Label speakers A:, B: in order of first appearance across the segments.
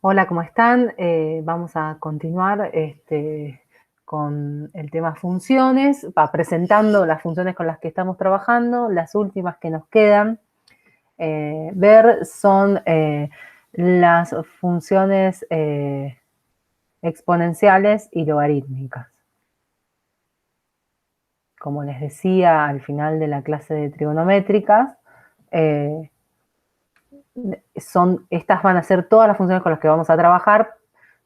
A: Hola, ¿cómo están? Vamos a continuar con el tema funciones, presentando las funciones con las que estamos trabajando. Las últimas que nos quedan ver son las funciones exponenciales y logarítmicas. Como les decía al final de la clase de trigonométricas, eh, estas van a ser todas las funciones con las que vamos a trabajar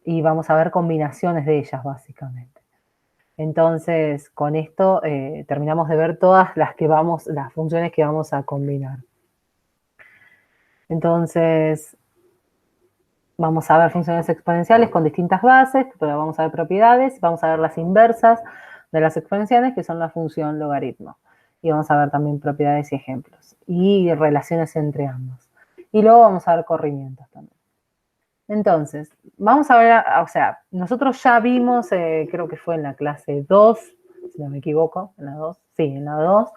A: y vamos a ver combinaciones de ellas básicamente. Entonces, con esto terminamos de ver todas las funciones que vamos a combinar. Entonces, vamos a ver funciones exponenciales con distintas bases, pero vamos a ver propiedades, vamos a ver las inversas de las exponenciales, que son la función logaritmo. Y vamos a ver también propiedades y ejemplos, y relaciones entre ambos. Y luego vamos a ver corrimientos también. Entonces, vamos a ver, o sea, nosotros ya vimos, creo que fue en la clase 2, si no me equivoco, en la 2, sí, en la 2,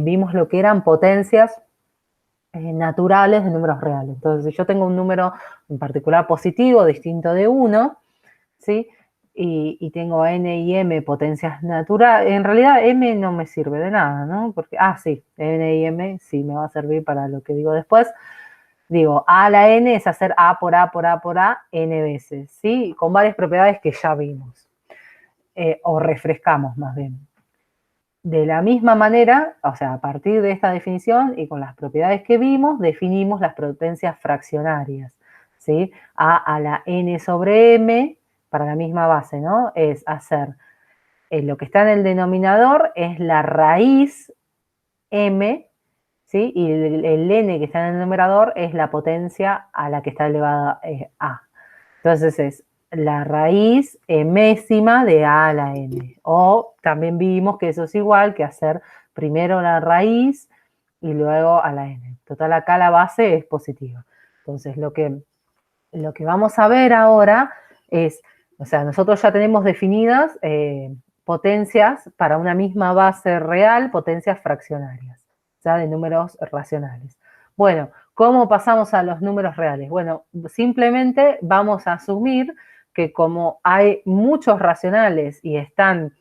A: vimos lo que eran potencias naturales de números reales. Entonces, si yo tengo un número en particular positivo, distinto de 1, ¿sí? Y tengo n y m potencias naturales, en realidad m no me sirve de nada, ¿no? Porque, sí, n y m sí me va a servir para lo que digo después. Digo, a a la n es hacer a por a por a por a n veces, ¿sí? Con varias propiedades que ya vimos, o refrescamos más bien. De la misma manera, o sea, a partir de esta definición y con las propiedades que vimos, definimos las potencias fraccionarias, ¿sí? A la n sobre m, para la misma base, ¿no? Es hacer, lo que está en el denominador es la raíz m, ¿sí? Y el n que está en el numerador es la potencia a la que está elevada a. Entonces es la raíz mésima de a la n. O también vimos que eso es igual que hacer primero la raíz y luego a la n. Total, acá la base es positiva. Entonces lo que vamos a ver ahora es, o sea, nosotros ya tenemos definidas potencias para una misma base real, potencias fraccionarias, o sea, de números racionales. Bueno, ¿cómo pasamos a los números reales? Bueno, simplemente vamos a asumir que como hay muchos racionales y están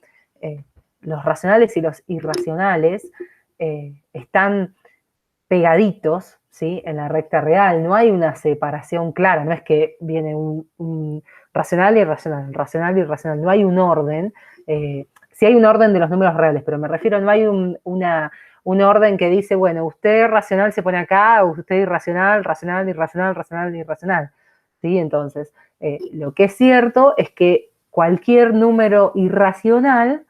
A: los racionales y los irracionales, están pegaditos, ¿sí? En la recta real, no hay una separación clara, no es que viene un racional y irracional, no hay un orden. Sí hay un orden de los números reales, pero me refiero, no hay un orden que dice, bueno, usted racional se pone acá, usted irracional, racional, irracional, racional, irracional. ¿Sí? Entonces, lo que es cierto es que cualquier número irracional,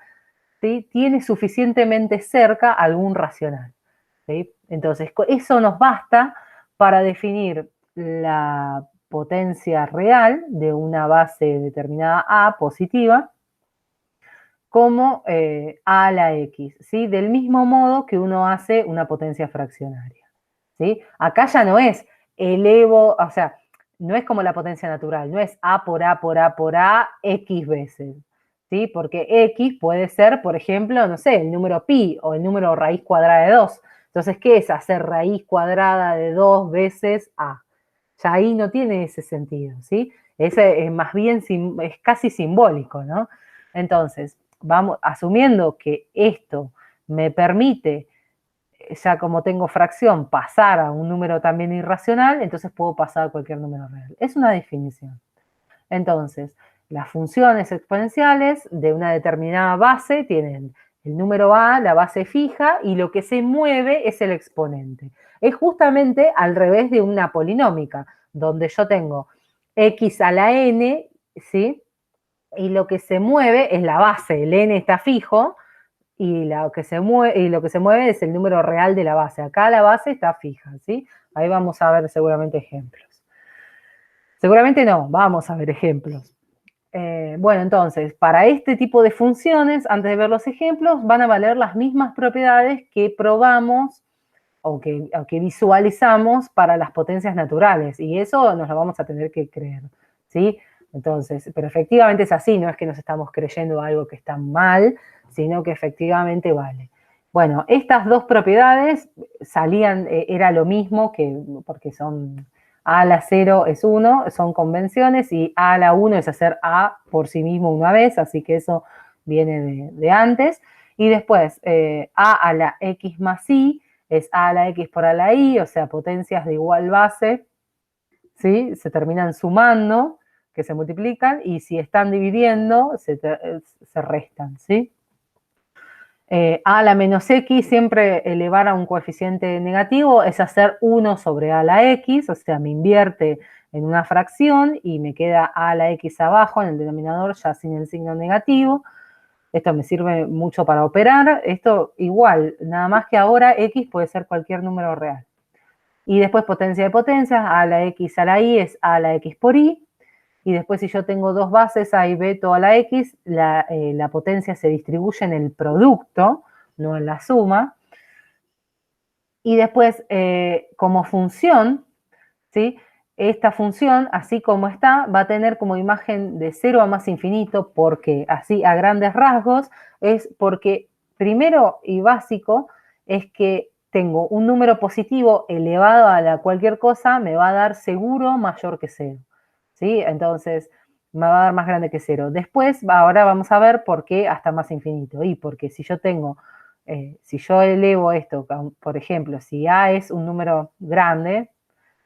A: ¿sí? Tiene suficientemente cerca algún racional. ¿Sí? Entonces, eso nos basta para definir la potencia real de una base determinada A positiva como A a la X, ¿sí? Del mismo modo que uno hace una potencia fraccionaria, ¿sí? Acá ya no es elevo, o sea, no es como la potencia natural, no es A por A por A por A X veces, ¿sí? Porque X puede ser, por ejemplo, no sé, el número pi o el número raíz cuadrada de 2. Entonces, ¿qué es hacer raíz cuadrada de 2 veces A? Ya ahí no tiene ese sentido, ¿sí? Ese es más bien, es casi simbólico, ¿no? Entonces, vamos, asumiendo que esto me permite, ya como tengo fracción, pasar a un número también irracional, entonces puedo pasar a cualquier número real. Es una definición. Entonces, las funciones exponenciales de una determinada base tienen el número a, la base fija, y lo que se mueve es el exponente. Es justamente al revés de una polinómica, donde yo tengo x a la n, ¿sí? Y lo que se mueve es la base, el n está fijo, y lo que se mueve es el número real de la base. Acá la base está fija, ¿sí? Ahí vamos a ver seguramente ejemplos. Seguramente no, vamos a ver ejemplos. Bueno, entonces, para este tipo de funciones, antes de ver los ejemplos, van a valer las mismas propiedades que probamos o que visualizamos para las potencias naturales. Y eso nos lo vamos a tener que creer, ¿sí? Entonces, pero efectivamente es así, no es que nos estamos creyendo algo que está mal, sino que efectivamente vale. Bueno, estas dos propiedades salían, era lo mismo, porque son A a la 0 es 1, son convenciones, y a a la 1 es hacer a por sí mismo una vez, así que eso viene de antes. Y después, a la x más i es a la x por a la i, o sea, potencias de igual base, ¿sí? Se terminan sumando, que se multiplican, y si están dividiendo, se restan, ¿sí? A a la menos x, siempre elevar a un coeficiente negativo es hacer 1 sobre a a la x, o sea, me invierte en una fracción y me queda a a la x abajo en el denominador ya sin el signo negativo. Esto me sirve mucho para operar. Esto igual, nada más que ahora x puede ser cualquier número real. Y después potencia de potencias, a a la x a la i es a a la x por i. Y después si yo tengo dos bases, A y B toda la X, la potencia se distribuye en el producto, no en la suma. Y después, como función, ¿sí? Esta función, así como está, va a tener como imagen de 0 a más infinito, porque así a grandes rasgos es porque primero y básico es que tengo un número positivo elevado a la cualquier cosa, me va a dar seguro mayor que 0. ¿Sí? Entonces, me va a dar más grande que 0. Después, ahora vamos a ver por qué hasta más infinito. Y porque si yo tengo, si yo elevo esto, por ejemplo, si A es un número grande,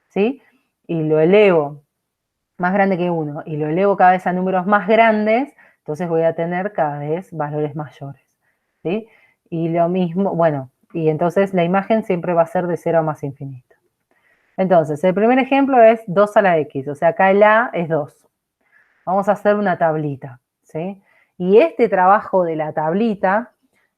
A: ¿sí? Y lo elevo más grande que 1 y lo elevo cada vez a números más grandes, entonces voy a tener cada vez valores mayores, ¿sí? Y lo mismo, bueno, y entonces la imagen siempre va a ser de 0 a más infinito. Entonces, el primer ejemplo es 2 a la x, o sea, acá el a es 2. Vamos a hacer una tablita, ¿sí? Y este trabajo de la tablita,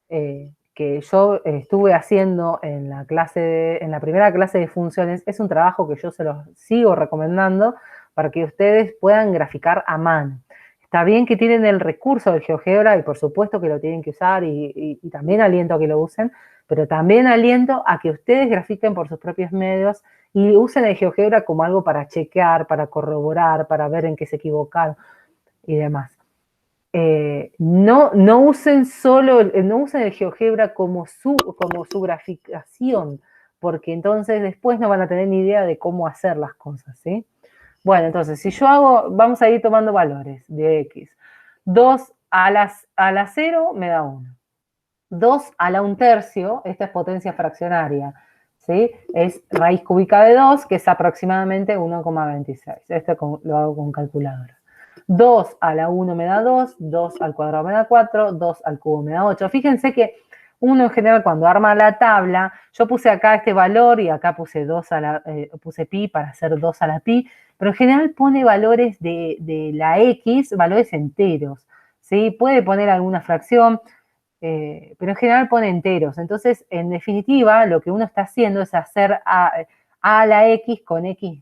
A: que yo estuve haciendo en en la primera clase de funciones, es un trabajo que yo se los sigo recomendando para que ustedes puedan graficar a mano. Está bien que tienen el recurso del GeoGebra y por supuesto que lo tienen que usar y también aliento a que lo usen, pero también aliento a que ustedes grafiquen por sus propios medios y usen el GeoGebra como algo para chequear, para corroborar, para ver en qué se equivocaron y demás. No usen no usen el GeoGebra como su graficación, porque entonces después no van a tener ni idea de cómo hacer las cosas, ¿sí? Bueno, entonces, si yo vamos a ir tomando valores de x. 2 a la 0 me da 1. 2 a la 1/3, esta es potencia fraccionaria, ¿sí? Es raíz cúbica de 2, que es aproximadamente 1,26. Esto lo hago con calculadora. 2 a la 1 me da 2, 2 al cuadrado me da 4, 2 al cubo me da 8. Fíjense que uno en general cuando arma la tabla, yo puse acá este valor y acá puse puse pi para hacer 2 a la pi, pero en general pone valores de la x, valores enteros, ¿sí? Puede poner alguna fracción, pero en general pone enteros. Entonces, en definitiva, lo que uno está haciendo es hacer a la x con x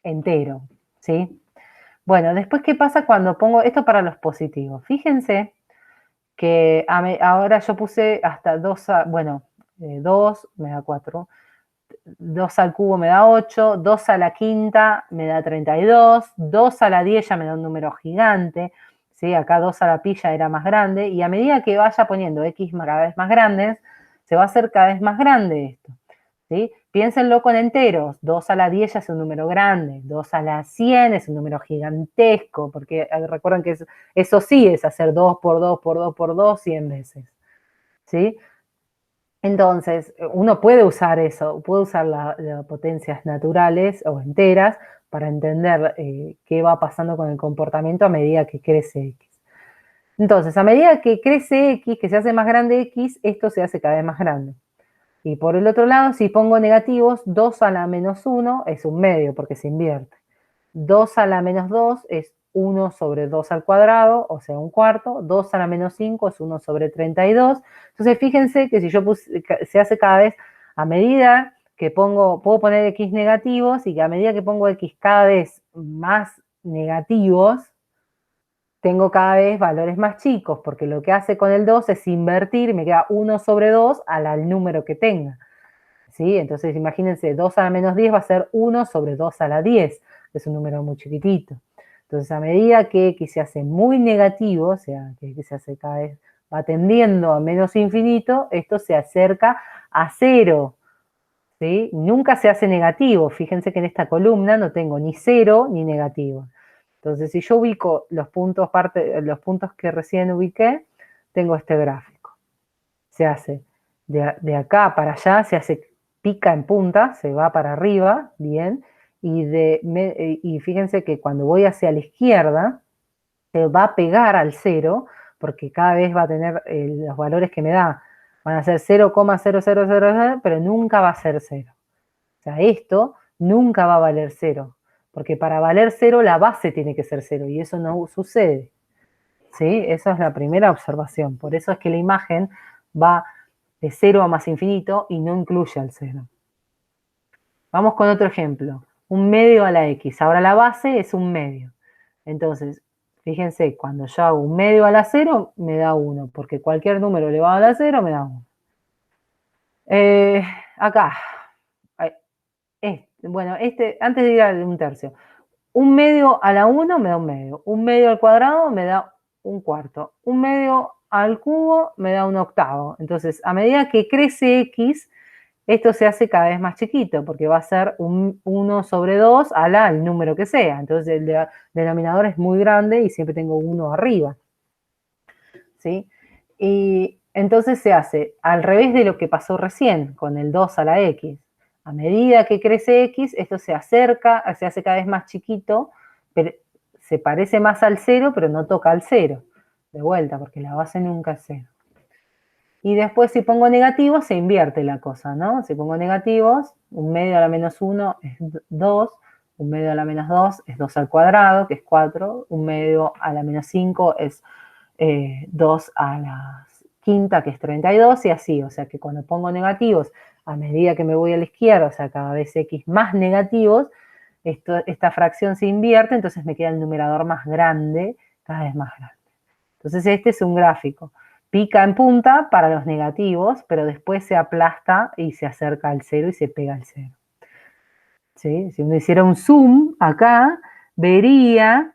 A: entero, ¿sí? Bueno, después, ¿qué pasa cuando pongo esto para los positivos? Fíjense que ahora yo puse hasta 2, bueno, 2 me da 4, 2 al cubo me da 8, 2 a la quinta me da 32, 2 a la 10 ya me da un número gigante, ¿sí? Acá 2 a la pi ya era más grande, y a medida que vaya poniendo x cada vez más grandes, se va a hacer cada vez más grande esto, ¿sí? Piénsenlo con enteros, 2 a la 10 ya es un número grande, 2 a la 100 es un número gigantesco, porque recuerden que eso sí es hacer 2 por 2 por 2 por 2 100 veces, ¿sí? Entonces, uno puede usar eso, puede usar las potencias naturales o enteras para entender qué va pasando con el comportamiento a medida que crece x. Entonces, a medida que crece x, que se hace más grande x, esto se hace cada vez más grande. Y por el otro lado, si pongo negativos, 2 a la menos 1 es un medio porque se invierte. 2 a la menos 2 es 1 sobre 2 al cuadrado, o sea, un cuarto. 2 a la menos 5 es 1 sobre 32. Entonces, fíjense que si yo se hace cada vez a medida que puedo poner x negativos y que a medida que pongo x cada vez más negativos, tengo cada vez valores más chicos, porque lo que hace con el 2 es invertir, me queda 1 sobre 2 al número que tenga. ¿Sí? Entonces, imagínense, 2 a la menos 10 va a ser 1 sobre 2 a la 10, que es un número muy chiquitito. Entonces, a medida que x se hace muy negativo, o sea, que x se hace cada vez, va tendiendo a menos infinito, esto se acerca a 0. ¿sí? Nunca se hace negativo. Fíjense que en esta columna no tengo ni cero ni negativo. Entonces, si yo ubico los puntos que recién ubiqué, tengo este gráfico. Se hace de acá para allá, se hace pica en punta, se va para arriba, bien, y fíjense que cuando voy hacia la izquierda, se va a pegar al cero, porque cada vez va a tener los valores que me da, van a ser 0,0000, pero nunca va a ser cero. O sea, esto nunca va a valer cero, porque para valer cero la base tiene que ser cero, y eso no sucede. ¿Sí? Esa es la primera observación. Por eso es que la imagen va de 0 a más infinito y no incluye al 0. Vamos con otro ejemplo. Un medio a la x. Ahora la base es un medio. Entonces, fíjense, cuando yo hago un medio a la 0, me da 1, porque cualquier número elevado a la 0 me da 1. Acá. Antes de ir a un tercio. Un medio a la 1 me da un medio. Un medio al cuadrado me da un cuarto. Un medio al cubo me da un octavo. Entonces, a medida que crece x, esto se hace cada vez más chiquito, porque va a ser un 1 sobre 2 al número que sea. Entonces, el denominador es muy grande y siempre tengo 1 arriba. ¿Sí? Y entonces se hace al revés de lo que pasó recién, con el 2 a la x. A medida que crece x, esto se acerca, se hace cada vez más chiquito, pero se parece más al 0, pero no toca al 0. De vuelta, porque la base nunca es 0. Y después si pongo negativos, se invierte la cosa, ¿no? Si pongo negativos, un medio a la menos 1 es 2, un medio a la menos 2 es 2 al cuadrado, que es 4, un medio a la menos 5 es 2 a la quinta, que es 32, y así. O sea que cuando pongo negativos, a medida que me voy a la izquierda, o sea, cada vez x más negativos, esta fracción se invierte, entonces me queda el numerador más grande, cada vez más grande. Entonces este es un gráfico. Pica en punta para los negativos, pero después se aplasta y se acerca al 0 y se pega al 0. ¿Sí? Si uno hiciera un zoom acá, vería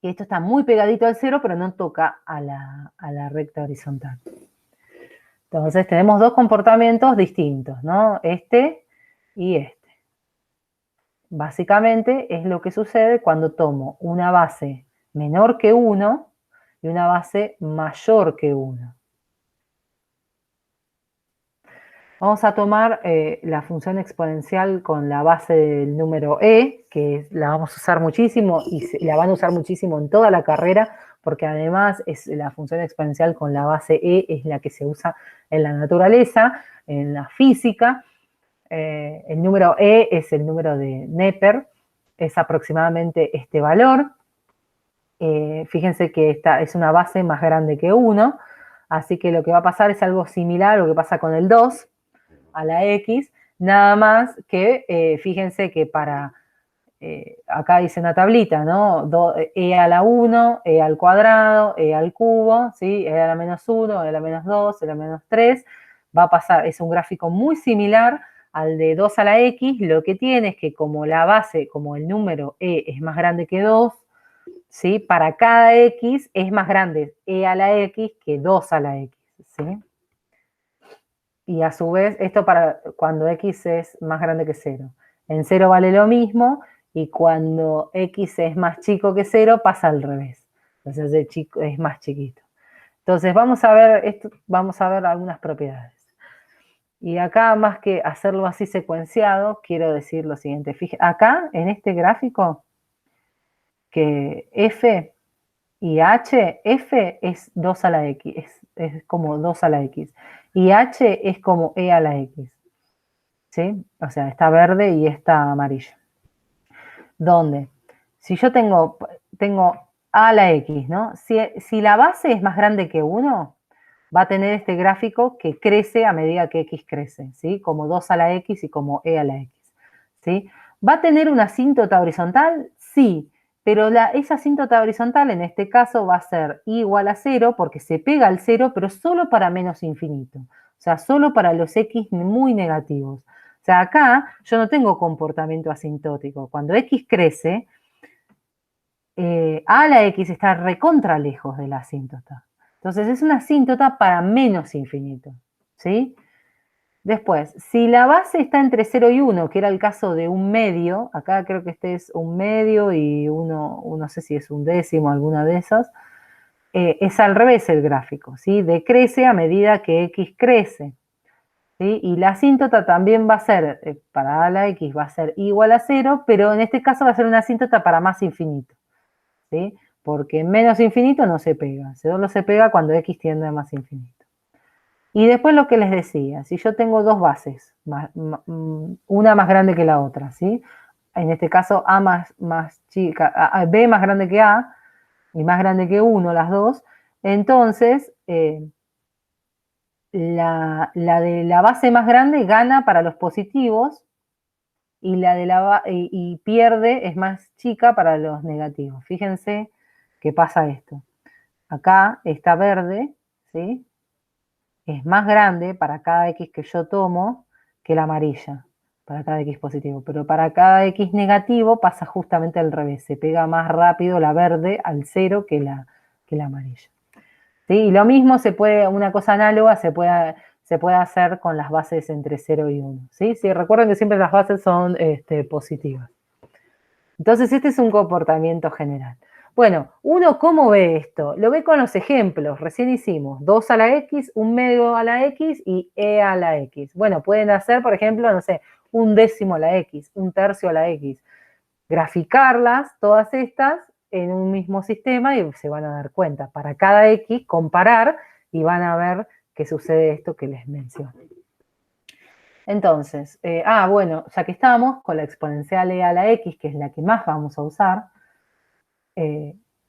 A: que esto está muy pegadito al 0, pero no toca a la recta horizontal. Entonces tenemos dos comportamientos distintos, ¿no? Este y este. Básicamente es lo que sucede cuando tomo una base menor que 1 y una base mayor que 1. Vamos a tomar la función exponencial con la base del número e, que la vamos a usar muchísimo y la van a usar muchísimo en toda la carrera, porque además es la función exponencial con la base e es la que se usa en la naturaleza, en la física. El número e es el número de Neper, es aproximadamente este valor. Fíjense que esta es una base más grande que 1, así que lo que va a pasar es algo similar a lo que pasa con el 2 a la x, nada más que fíjense que acá dice una tablita, ¿no? E a la 1, e al cuadrado, e al cubo, ¿sí? E a la menos 1, e a la menos 2, e a la menos 3, va a pasar, es un gráfico muy similar al de 2 a la x, lo que tiene es que como la base, como el número e es más grande que 2, ¿sí? Para cada x es más grande e a la x que 2 a la x, ¿sí? Y a su vez, esto para cuando x es más grande que 0. En 0 vale lo mismo, y cuando x es más chico que 0, pasa al revés. Entonces es más chiquito. Entonces vamos a ver algunas propiedades. Y acá, más que hacerlo así secuenciado, quiero decir lo siguiente. Fíjense, acá, en este gráfico, que f y h, f es 2 a la x, es como 2 a la x. Y h es como e a la x. ¿Sí? O sea, está verde y está amarillo. ¿Dónde? Si yo tengo a la x, ¿no? Si la base es más grande que 1, va a tener este gráfico que crece a medida que x crece, ¿sí? Como 2 a la x y como e a la x, ¿sí? ¿Va a tener una asíntota horizontal? Sí, pero esa asíntota horizontal en este caso va a ser igual a 0 porque se pega al 0, pero solo para menos infinito. O sea, solo para los x muy negativos. O sea, acá yo no tengo comportamiento asintótico. Cuando x crece, a la x está recontra lejos de la asíntota. Entonces es una asíntota para menos infinito, ¿sí? Después, si la base está entre 0 y 1, que era el caso de un medio, acá creo que este es un medio y uno no sé si es un décimo, alguna de esas, es al revés el gráfico, ¿sí? Decrece a medida que x crece, ¿sí? Y la asíntota también va a ser, para a a la x va a ser igual a 0, pero en este caso va a ser una asíntota para más infinito, ¿sí? Porque menos infinito no se pega, solo se pega cuando x tiende a más infinito. Y después lo que les decía, si yo tengo dos bases, una más grande que la otra, ¿sí? En este caso más chica, B más grande que A y más grande que 1, las dos, entonces la de la base más grande gana para los positivos y la de y pierde, es más chica para los negativos. Fíjense que pasa esto. Acá está verde, ¿sí? Es más grande para cada x que yo tomo que la amarilla, para cada x positivo. Pero para cada x negativo pasa justamente al revés. Se pega más rápido la verde al cero que la amarilla. ¿Sí? Y lo mismo se puede, una cosa análoga se puede hacer con las bases entre 0 y 1. ¿Sí? Sí, recuerden que siempre las bases son positivas. Entonces este es un comportamiento general. Bueno, uno ¿cómo ve esto? Lo ve con los ejemplos. Recién hicimos 2 a la x, un medio a la x y e a la x. Bueno, pueden hacer, por ejemplo, no sé, un décimo a la x, un tercio a la x. Graficarlas, todas estas, en un mismo sistema y se van a dar cuenta. Para cada x, comparar y van a ver que sucede esto que les mencioné. Entonces, bueno, ya que estamos con la exponencial e a la x, que es la que más vamos a usar,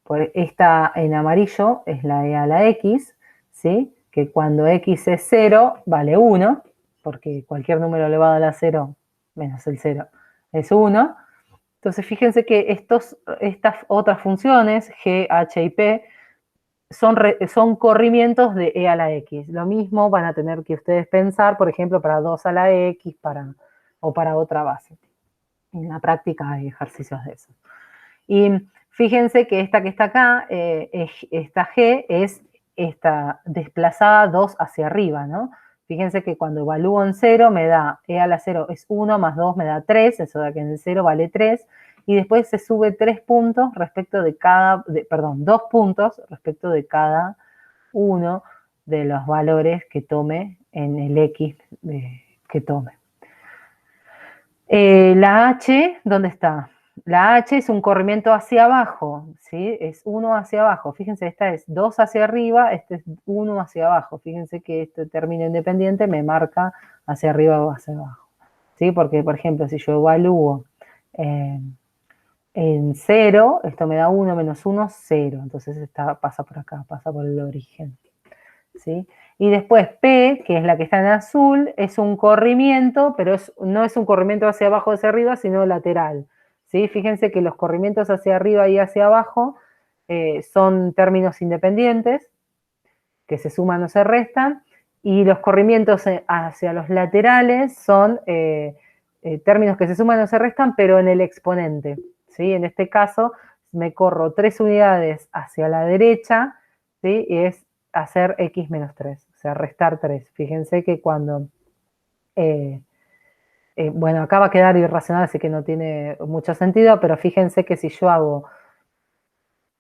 A: por esta en amarillo es la e a la x, ¿sí? Que cuando x es 0 vale 1, porque cualquier número elevado a la 0 menos el 0 es 1. Entonces, fíjense que estas otras funciones, g, h y p, son corrimientos de e a la x. Lo mismo van a tener que ustedes pensar, por ejemplo, para 2 a la x o para otra base. En la práctica hay ejercicios de eso. Y fíjense que esta que está acá, esta g, es esta desplazada 2 hacia arriba, ¿no? Fíjense que cuando evalúo en 0 me da e a la 0 es 1 más 2 me da 3, eso de que en el 0 vale 3, y después se sube 3 puntos respecto de cada, perdón, 2 puntos respecto de cada uno de los valores que tome en el x que tome. La h, ¿dónde está? La h es un corrimiento hacia abajo, ¿sí? Es 1 hacia abajo. Fíjense, esta es 2 hacia arriba, este es 1 hacia abajo. Fíjense que este término independiente me marca hacia arriba o hacia abajo, ¿sí? Porque, por ejemplo, si yo evalúo en 0, esto me da 1 menos 1, 0. Entonces pasa por acá, pasa por el origen, ¿sí? Y después P, que es la que está en azul, es un corrimiento, pero no es un corrimiento hacia abajo o hacia arriba, sino lateral, ¿sí? Fíjense que los corrimientos hacia arriba y hacia abajo son términos independientes, que se suman o se restan, y los corrimientos hacia los laterales son términos que se suman o se restan, pero en el exponente, ¿sí? En este caso, me corro 3 unidades hacia la derecha, ¿sí? Y es hacer x menos 3, o sea, restar 3. Fíjense que cuando, bueno, acá va a quedar irracional, así que no tiene mucho sentido, pero fíjense que si yo hago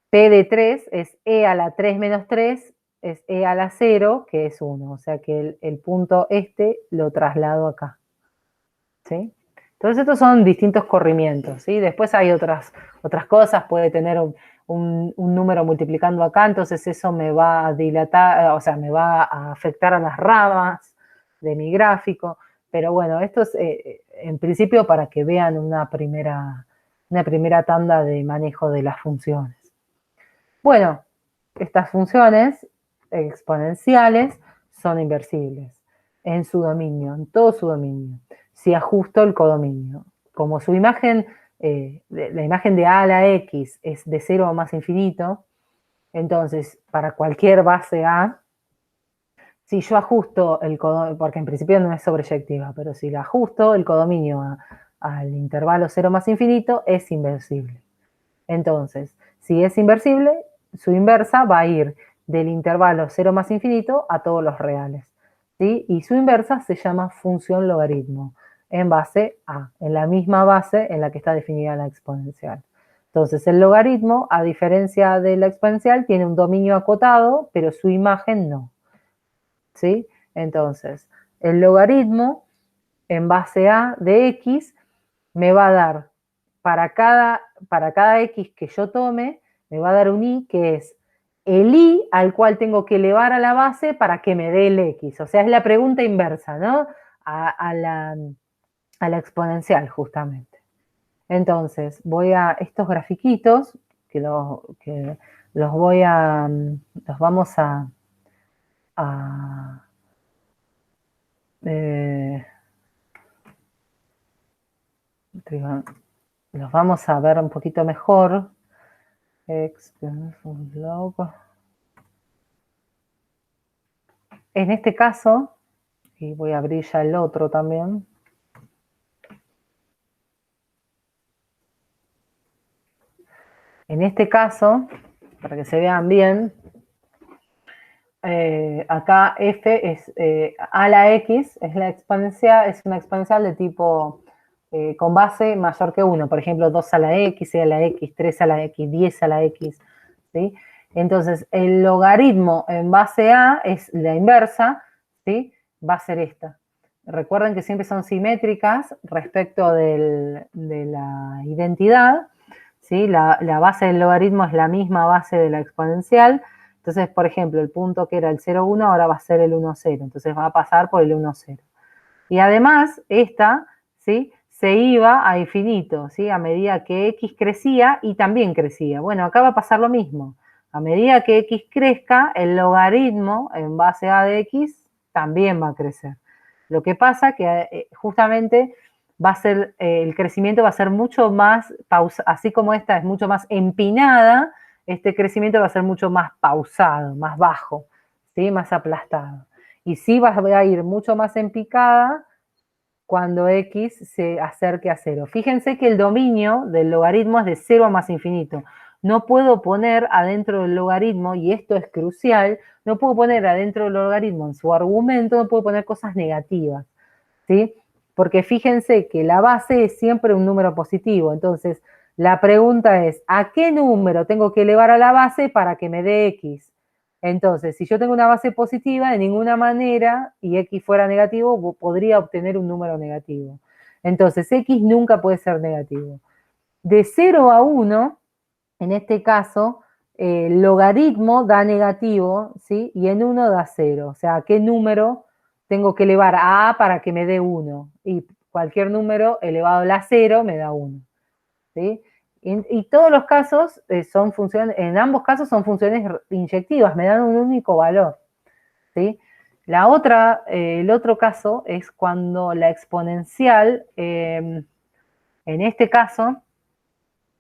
A: p de 3 es e a la 3 menos 3, es e a la 0, que es 1, o sea que el punto este lo traslado acá, ¿sí? Entonces estos son distintos corrimientos, ¿sí? Después hay otras cosas, puede tener un número multiplicando acá, entonces eso me va a dilatar, o sea, me va a afectar a las ramas de mi gráfico, pero bueno, esto es en principio para que vean una primera tanda de manejo de las funciones. Bueno, estas funciones exponenciales son inversibles en su dominio, en todo su dominio, si ajusto el codominio. Como su imagen, la imagen de a la x es de 0 a más infinito, entonces para cualquier base a, si yo ajusto el codominio, porque en principio no es sobreyectiva, pero si la ajusto el codominio al intervalo 0 más infinito, es inversible. Entonces, si es inversible, su inversa va a ir del intervalo 0 más infinito a todos los reales. ¿sí? Y su inversa se llama función logaritmo, en base a, en la misma base en la que está definida la exponencial. Entonces, el logaritmo, a diferencia de la exponencial, tiene un dominio acotado, pero su imagen no, ¿sí? Entonces, el logaritmo en base a de x me va a dar, para cada x que yo tome, me va a dar un y que es el y al cual tengo que elevar a la base para que me dé el x. O sea, es la pregunta inversa, ¿no? A la exponencial, justamente. Entonces, voy a estos grafiquitos, que los voy a, los vamos a eh, los vamos a ver un poquito mejor. En este caso, y voy a abrir ya el otro también. En este caso, para que se vean bien, acá f es a la x, es la exponencial, es una exponencial de tipo con base mayor que 1. Por ejemplo, 2 a la x, 6 a la x, 3 a la x, 10 a la x, ¿sí? Entonces, el logaritmo en base a es la inversa, ¿sí? Va a ser esta. Recuerden que siempre son simétricas respecto de la identidad, ¿sí? La base del logaritmo es la misma base de la exponencial. Entonces, por ejemplo, el punto que era el 0,1 ahora va a ser el 1,0. Entonces va a pasar por el 1,0. Y además, esta, ¿sí? Se iba a infinito, ¿sí? A medida que x crecía y también crecía. Bueno, acá va a pasar lo mismo. A medida que x crezca, el logaritmo en base a de x también va a crecer. Lo que pasa que justamente va a ser, el crecimiento va a ser mucho más, así como esta es mucho más empinada, este crecimiento va a ser mucho más pausado, más bajo, ¿sí? Más aplastado. Y sí va a ir mucho más en picada cuando x se acerque a 0. Fíjense que el dominio del logaritmo es de 0 a más infinito. No puedo poner adentro del logaritmo, y esto es crucial, no puedo poner adentro del logaritmo en su argumento, no puedo poner cosas negativas, ¿sí? Porque fíjense que la base es siempre un número positivo. Entonces, la pregunta es, ¿a qué número tengo que elevar a la base para que me dé x? Entonces, si yo tengo una base positiva, de ninguna manera, y x fuera negativo, podría obtener un número negativo. Entonces, x nunca puede ser negativo. De 0 a 1, en este caso, el logaritmo da negativo, ¿sí? Y en 1 da 0. O sea, ¿a qué número tengo que elevar a para que me dé 1? Y cualquier número elevado a la 0 me da 1, ¿sí? Y todos los casos son funciones, en ambos casos son funciones inyectivas, me dan un único valor, ¿sí? El otro caso es cuando la exponencial, en este caso,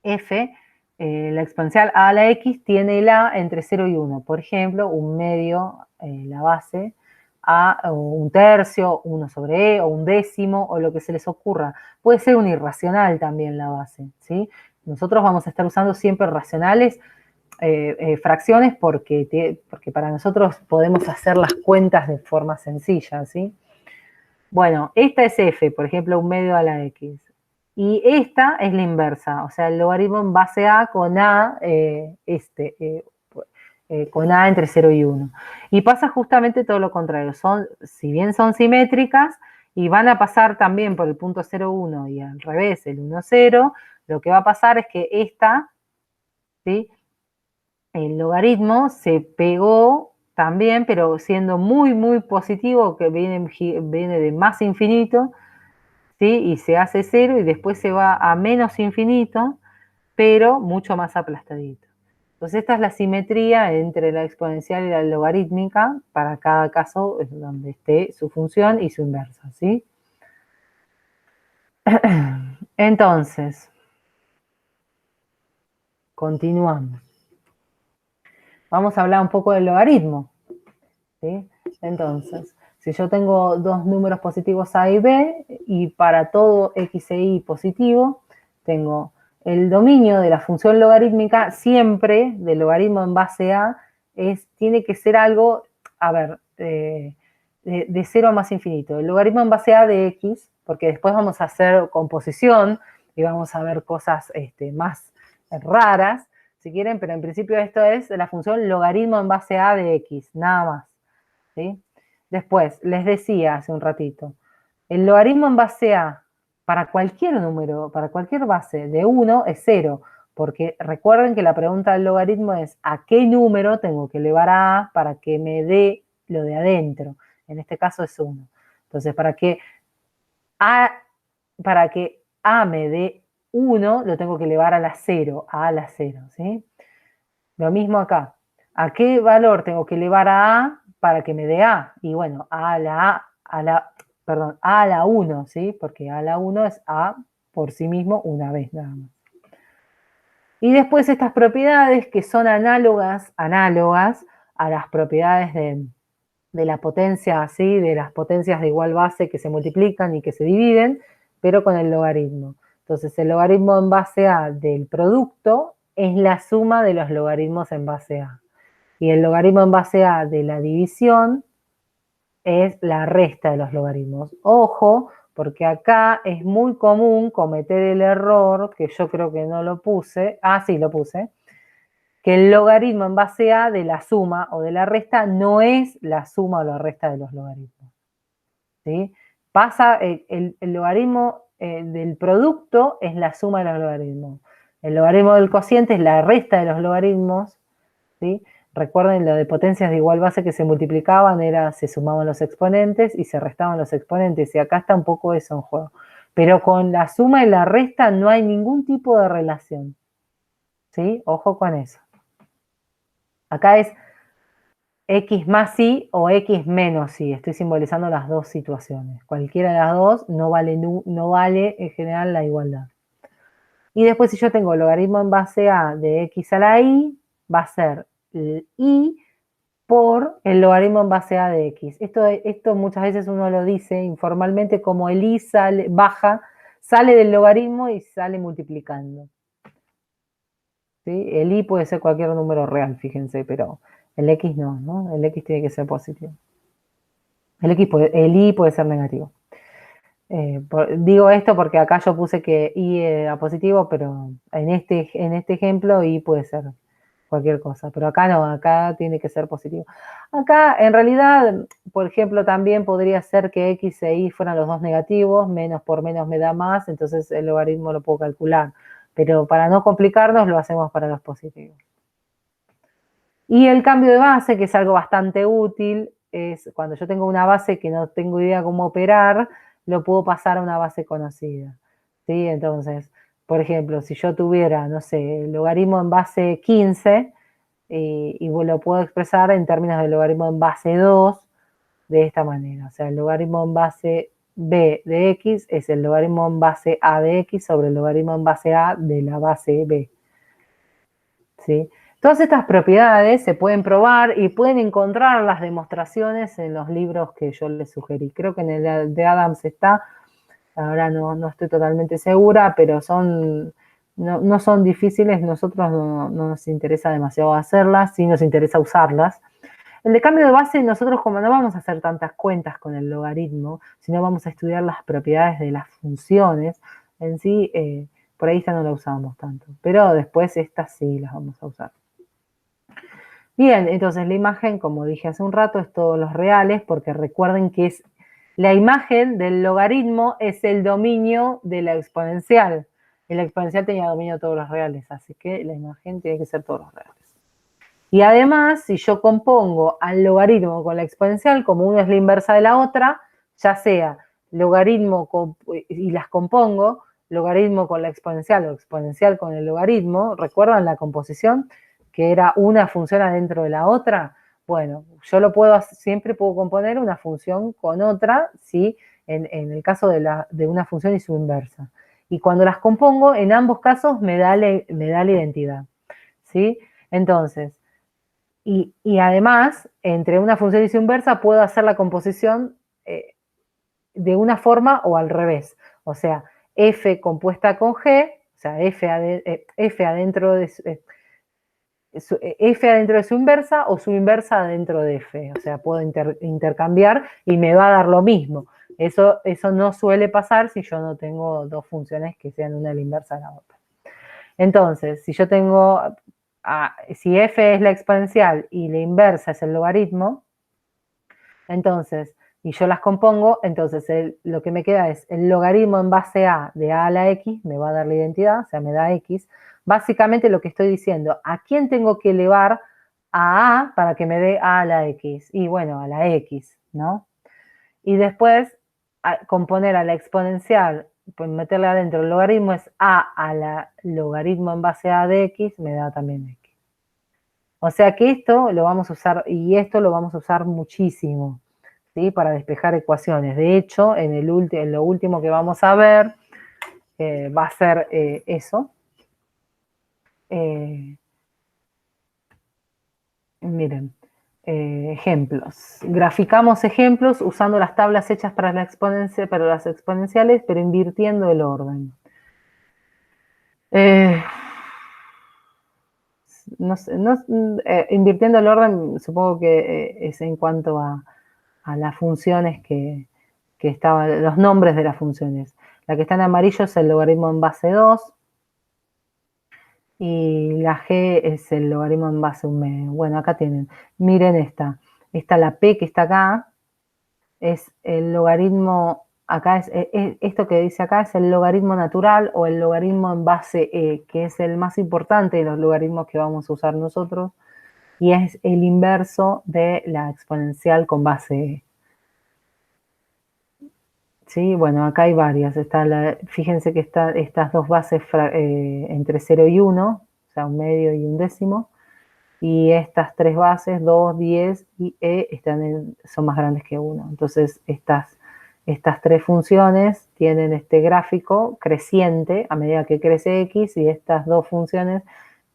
A: f, la exponencial a la x tiene la entre 0 y 1. Por ejemplo, un medio, la base, a un tercio, 1 sobre e, o un décimo, o lo que se les ocurra. Puede ser un irracional también la base, ¿sí? Nosotros vamos a estar usando siempre racionales, fracciones, porque para nosotros podemos hacer las cuentas de forma sencilla, ¿sí? Bueno, esta es f, por ejemplo, un medio a la x. Y esta es la inversa, o sea, el logaritmo en base a con a, con a entre 0 y 1. Y pasa justamente todo lo contrario. Si bien son simétricas y van a pasar también por el punto 0, 1 y al revés, el 1, 0, lo que va a pasar es que esta, ¿sí? El logaritmo se pegó también, pero siendo muy, muy positivo, que viene de más infinito, ¿sí? Y se hace 0 y después se va a menos infinito, pero mucho más aplastadito. Entonces esta es la simetría entre la exponencial y la logarítmica para cada caso donde esté su función y su inversa, ¿sí? Entonces, continuamos. Vamos a hablar un poco del logaritmo, ¿sí? Entonces, si yo tengo dos números positivos a y b, y para todo x e y positivo, tengo el dominio de la función logarítmica, siempre del logaritmo en base a, tiene que ser algo, a ver, de 0 a más infinito. El logaritmo en base a de x, porque después vamos a hacer composición y vamos a ver cosas más raras, si quieren, pero en principio esto es la función logaritmo en base a de x, nada más. ¿Sí? Después, les decía hace un ratito, el logaritmo en base a, para cualquier número, para cualquier base de 1 es 0, porque recuerden que la pregunta del logaritmo es ¿a qué número tengo que elevar a para que me dé lo de adentro? En este caso es 1. Entonces, a, para que a me dé 1, lo tengo que elevar a la 0, a la 0, ¿sí? Lo mismo acá. ¿A qué valor tengo que elevar a para que me dé a? Y bueno, perdón, a la 1, ¿sí? Porque a la 1 es a por sí mismo una vez nada más. Y después estas propiedades que son análogas a las propiedades de la potencia, ¿sí? De las potencias de igual base que se multiplican y que se dividen, pero con el logaritmo. Entonces, el logaritmo en base a del producto es la suma de los logaritmos en base a. Y el logaritmo en base a de la división es la resta de los logaritmos. Ojo, porque acá es muy común cometer el error, que yo creo que no lo puse, sí, lo puse, que el logaritmo en base a de la suma o de la resta no es la suma o la resta de los logaritmos. ¿Sí? Pasa, el logaritmo del producto es la suma de los logaritmos. El logaritmo del cociente es la resta de los logaritmos, ¿sí? Recuerden lo de potencias de igual base que se multiplicaban, se sumaban los exponentes y se restaban los exponentes, y acá está un poco eso en juego. Pero con la suma y la resta no hay ningún tipo de relación, ¿sí? Ojo con eso. Acá es x más y o x menos y, estoy simbolizando las dos situaciones. Cualquiera de las dos no vale en general la igualdad. Y después si yo tengo logaritmo en base a de x a la y, va a ser el y por el logaritmo en base a de x. Esto muchas veces uno lo dice informalmente como el y sale del logaritmo y sale multiplicando. ¿Sí? El y puede ser cualquier número real, fíjense, pero el x no, ¿no? El x tiene que ser positivo. El y puede ser negativo. Digo esto porque acá yo puse que y era positivo, pero en este ejemplo y puede ser cualquier cosa, pero acá no, acá tiene que ser positivo. Acá, en realidad, por ejemplo, también podría ser que x e y fueran los dos negativos, menos por menos me da más, entonces el logaritmo lo puedo calcular, pero para no complicarnos lo hacemos para los positivos. Y el cambio de base, que es algo bastante útil, es cuando yo tengo una base que no tengo idea cómo operar, lo puedo pasar a una base conocida, ¿sí? Entonces, por ejemplo, si yo tuviera, no sé, el logaritmo en base 15, y lo puedo expresar en términos de logaritmo en base 2 de esta manera. O sea, el logaritmo en base b de x es el logaritmo en base a de x sobre el logaritmo en base a de la base b. ¿Sí? Todas estas propiedades se pueden probar y pueden encontrar las demostraciones en los libros que yo les sugerí. Creo que en el de Adams está, ahora no estoy totalmente segura, pero no son difíciles, nosotros no nos interesa demasiado hacerlas, sí nos interesa usarlas. El de cambio de base, nosotros como no vamos a hacer tantas cuentas con el logaritmo, sino vamos a estudiar las propiedades de las funciones en sí, por ahí esta no la usamos tanto, pero después estas sí las vamos a usar. Bien, entonces la imagen, como dije hace un rato, es todos los reales, porque recuerden que la imagen del logaritmo es el dominio de la exponencial. Y la exponencial tenía dominio de todos los reales, así que la imagen tiene que ser todos los reales. Y además, si yo compongo al logaritmo con la exponencial, como uno es la inversa de la otra, ya sea logaritmo y las compongo, logaritmo con la exponencial o exponencial con el logaritmo, ¿recuerdan la composición? Que era una función adentro de la otra. Bueno, yo siempre puedo componer una función con otra, ¿sí? En el caso de una función y su inversa. Y cuando las compongo, en ambos casos me da la identidad, ¿sí? Entonces, y además, entre una función y su inversa, puedo hacer la composición de una forma o al revés. O sea, f compuesta con g, o sea, f adentro de f adentro de su inversa o su inversa adentro de f. O sea, puedo intercambiar y me va a dar lo mismo. Eso no suele pasar si yo no tengo dos funciones que sean una la inversa de la otra. Entonces, si yo tengo, si f es la exponencial y la inversa es el logaritmo, entonces, y yo las compongo, entonces lo que me queda es el logaritmo en base a de a la x, me va a dar la identidad, o sea, me da x. Básicamente lo que estoy diciendo, ¿a quién tengo que elevar a para que me dé a la x? Y bueno, a la x, ¿no? Y después, componer a la exponencial, pues meterle adentro el logaritmo es a la logaritmo en base a de x, me da también x. O sea que esto lo vamos a usar, y esto lo vamos a usar muchísimo, ¿sí? Para despejar ecuaciones. De hecho, en lo último que vamos a ver, va a ser eso. Miren, ejemplos. Graficamos ejemplos usando las tablas hechas para las exponenciales, pero invirtiendo el orden. No sé, invirtiendo el orden, supongo que es en cuanto a las funciones que estaban, los nombres de las funciones. La que está en amarillo es el logaritmo en base 2 y la G es el logaritmo en base 1 medio. Bueno, acá tienen, miren esta. La P que está acá, es el logaritmo, acá esto que dice acá es el logaritmo natural o el logaritmo en base E, que es el más importante de los logaritmos que vamos a usar nosotros, y es el inverso de la exponencial con base E. Sí, bueno, acá hay varias. Fíjense que están estas dos bases entre 0 y 1, o sea, un medio y un décimo. Y estas tres bases, 2, 10 y e, son más grandes que 1. Entonces, estas tres funciones tienen este gráfico creciente a medida que crece x, y estas dos funciones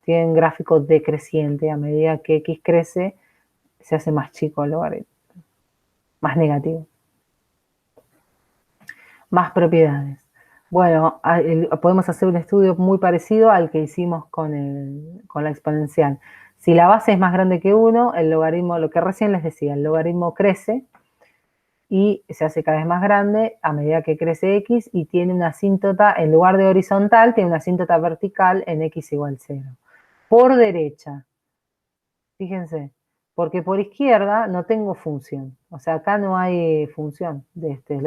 A: tienen gráfico decreciente a medida que x crece, se hace más chico el logaritmo, más negativo. Más propiedades. Bueno, podemos hacer un estudio muy parecido al que hicimos con la exponencial. Si la base es más grande que 1, el logaritmo, lo que recién les decía, el logaritmo crece y se hace cada vez más grande a medida que crece x, y tiene una asíntota, en lugar de horizontal, tiene una asíntota vertical en x igual 0. Por derecha, fíjense, porque por izquierda no tengo función. O sea, acá no hay función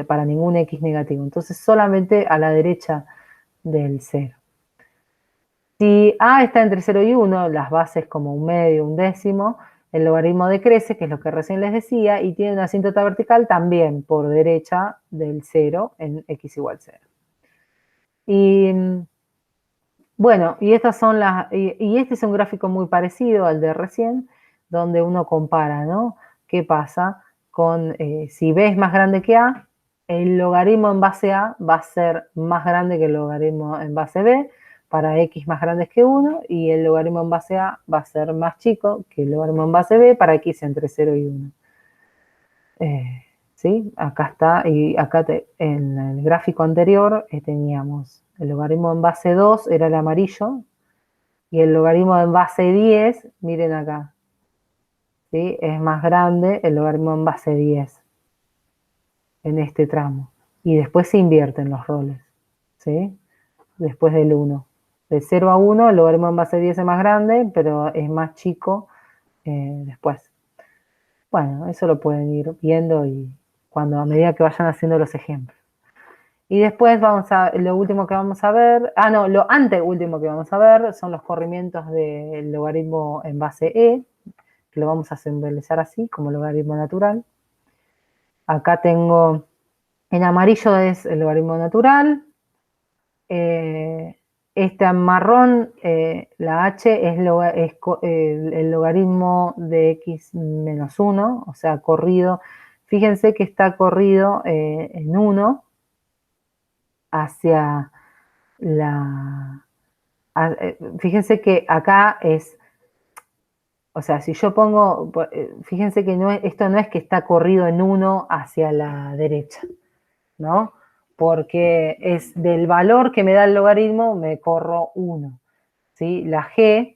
A: para ningún x negativo. Entonces, solamente a la derecha del 0. Si a está entre 0 y 1, las bases como un medio, un décimo, el logaritmo decrece, que es lo que recién les decía, y tiene una asíntota vertical también por derecha del 0 en x igual 0. Y bueno, y estas son y este es un gráfico muy parecido al de recién, donde uno compara, ¿no? ¿Qué pasa con, si b es más grande que a, el logaritmo en base a va a ser más grande que el logaritmo en base b, para x más grandes que 1, y el logaritmo en base a va a ser más chico que el logaritmo en base b para x entre 0 y 1. ¿Sí? Acá está, y acá en el gráfico anterior teníamos el logaritmo en base 2, era el amarillo, y el logaritmo en base 10, miren acá, ¿sí? Es más grande el logaritmo en base 10 en este tramo. Y después se invierten los roles, ¿sí? Después del 1. De 0 a 1, el logaritmo en base 10 es más grande, pero es más chico después. Bueno, eso lo pueden ir viendo y a medida que vayan haciendo los ejemplos. Y después lo último que vamos a ver, lo anteúltimo que vamos a ver son los corrimientos del logaritmo en base E, que lo vamos a simbolizar así, como logaritmo natural. Acá tengo, en amarillo es el logaritmo natural, este en marrón, la h es el logaritmo de x menos 1, o sea, corrido. Fíjense que está corrido en 1 hacia fíjense que acá es, o sea, si yo pongo, fíjense que esto no es que está corrido en 1 hacia la derecha, ¿no? Porque es del valor que me da el logaritmo, me corro 1, ¿sí? La g,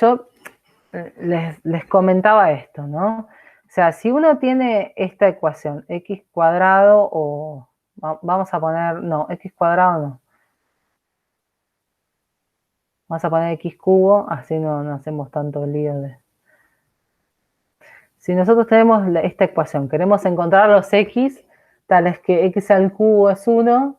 A: yo les comentaba esto, ¿no? O sea, si uno tiene esta ecuación, x cuadrado o, vamos a poner, no, x cuadrado no. Vamos a poner x cubo, así no hacemos tanto lío de... Si nosotros tenemos esta ecuación, queremos encontrar los x, tales que x al cubo es 1,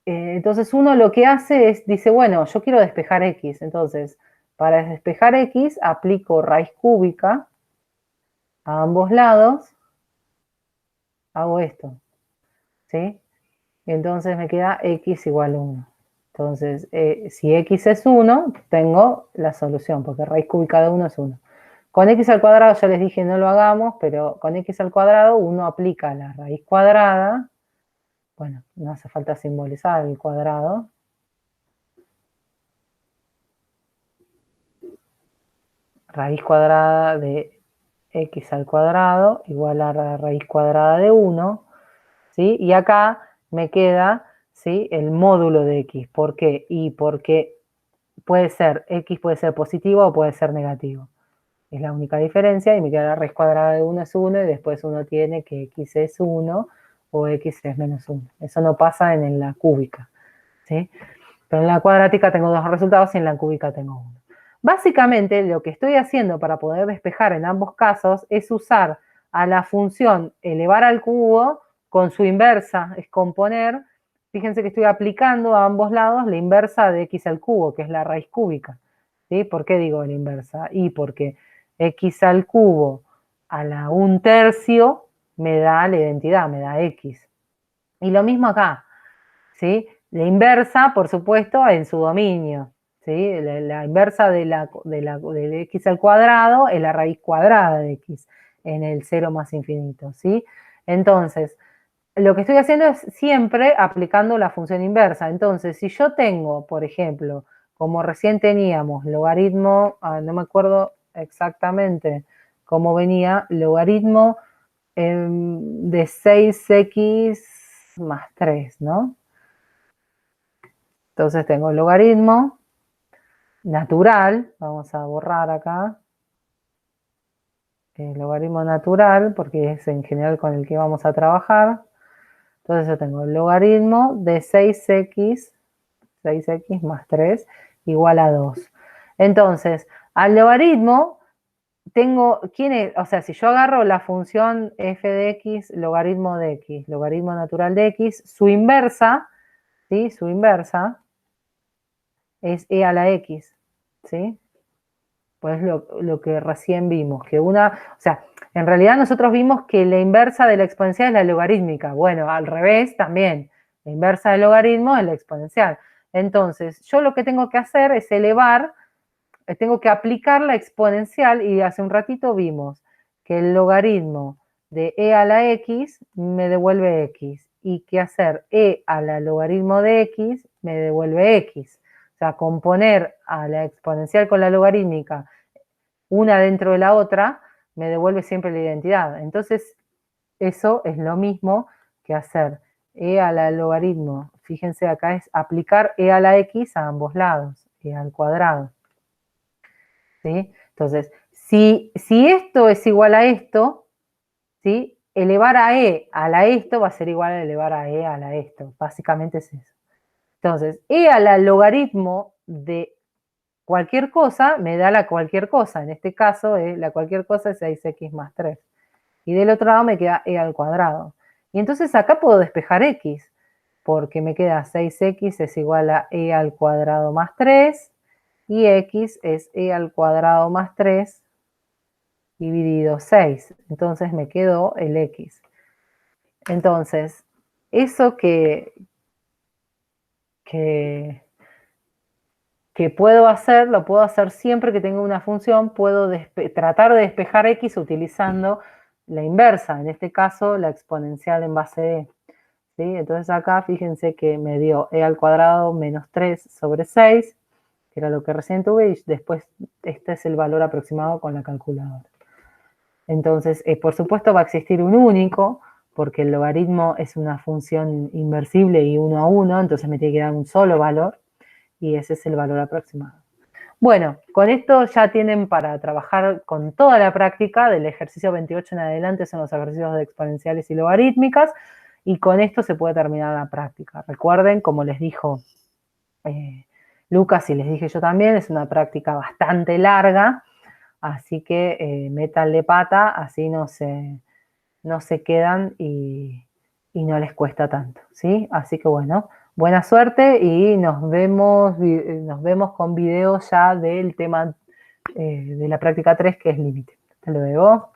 A: entonces uno lo que hace es, dice, bueno, yo quiero despejar x, entonces para despejar x aplico raíz cúbica a ambos lados, hago esto, ¿sí? Entonces me queda x igual a 1. Entonces, si x es 1, tengo la solución, porque raíz cúbica de 1 es 1. Con x al cuadrado ya les dije no lo hagamos, pero con x al cuadrado uno aplica la raíz cuadrada. Bueno, no hace falta simbolizar el cuadrado. Raíz cuadrada de x al cuadrado igual a la raíz cuadrada de 1, ¿sí? Y acá me queda, ¿sí?, el módulo de x. ¿Por qué? Y porque puede ser, x puede ser positivo o puede ser negativo. Es la única diferencia y me queda la raíz cuadrada de 1 es 1 y después uno tiene que x es 1 o x es menos 1. Eso no pasa en la cúbica, ¿sí? Pero en la cuadrática tengo dos resultados y en la cúbica tengo uno. Básicamente lo que estoy haciendo para poder despejar en ambos casos es usar a la función elevar al cubo con su inversa, es componer. Fíjense que estoy aplicando a ambos lados la inversa de x al cubo, que es la raíz cúbica, ¿sí? ¿Por qué digo la inversa? Y porque x al cubo a la 1/3 me da la identidad, me da x. Y lo mismo acá, ¿sí? La inversa, por supuesto, en su dominio, ¿sí? La inversa del x al cuadrado es la raíz cuadrada de x en el 0 más infinito, ¿sí? Entonces, lo que estoy haciendo es siempre aplicando la función inversa. Entonces, si yo tengo, por ejemplo, como recién teníamos, logaritmo, no me acuerdo exactamente cómo venía, logaritmo de 6x más 3, ¿no? Entonces tengo el logaritmo natural, vamos a borrar acá, el logaritmo natural, porque es en general con el que vamos a trabajar. Entonces yo tengo el logaritmo de 6x más 3 igual a 2. Entonces, al logaritmo tengo, ¿quién es? O sea, si yo agarro la función f de x, logaritmo de x, logaritmo natural de x, su inversa, ¿sí? Su inversa es e a la x, ¿sí? Pues lo que recién vimos, que o sea, en realidad nosotros vimos que la inversa de la exponencial es la logarítmica. Bueno, al revés también, la inversa del logaritmo es la exponencial. Entonces, yo lo que tengo que hacer es elevar, tengo que aplicar la exponencial y hace un ratito vimos que el logaritmo de e a la x me devuelve x y que hacer e a la logaritmo de x me devuelve x. O sea, componer a la exponencial con la logarítmica una dentro de la otra me devuelve siempre la identidad. Entonces, eso es lo mismo que hacer e a la logaritmo. Fíjense, acá es aplicar e a la x a ambos lados, e al cuadrado. ¿Sí? Entonces, si esto es igual a esto, ¿sí?, elevar a e a la esto va a ser igual a elevar a e a la esto. Básicamente es eso. Entonces, e a la logaritmo de cualquier cosa me da la cualquier cosa. En este caso, la cualquier cosa es 6x más 3. Y del otro lado me queda e al cuadrado. Y entonces acá puedo despejar x, porque me queda 6x es igual a e al cuadrado más 3, y x es e al cuadrado más 3 dividido 6. Entonces me quedó el x. Entonces, eso que puedo hacer, lo puedo hacer siempre que tenga una función, puedo tratar de despejar x utilizando la inversa, en este caso la exponencial en base de, ¿sí? Entonces acá fíjense que me dio e al cuadrado menos 3 sobre 6, que era lo que recién tuve, y después este es el valor aproximado con la calculadora. Entonces, por supuesto va a existir un único, porque el logaritmo es una función inversible y 1 a 1, entonces me tiene que dar un solo valor, y ese es el valor aproximado. Bueno, con esto ya tienen para trabajar con toda la práctica, del ejercicio 28 en adelante son los ejercicios de exponenciales y logarítmicas, y con esto se puede terminar la práctica. Recuerden, como les dijo Lucas y les dije yo también, es una práctica bastante larga, así que métanle pata, así no se quedan y no les cuesta tanto, ¿sí? Así que bueno, buena suerte y nos vemos con videos ya del tema de la práctica 3, que es límite. Hasta luego.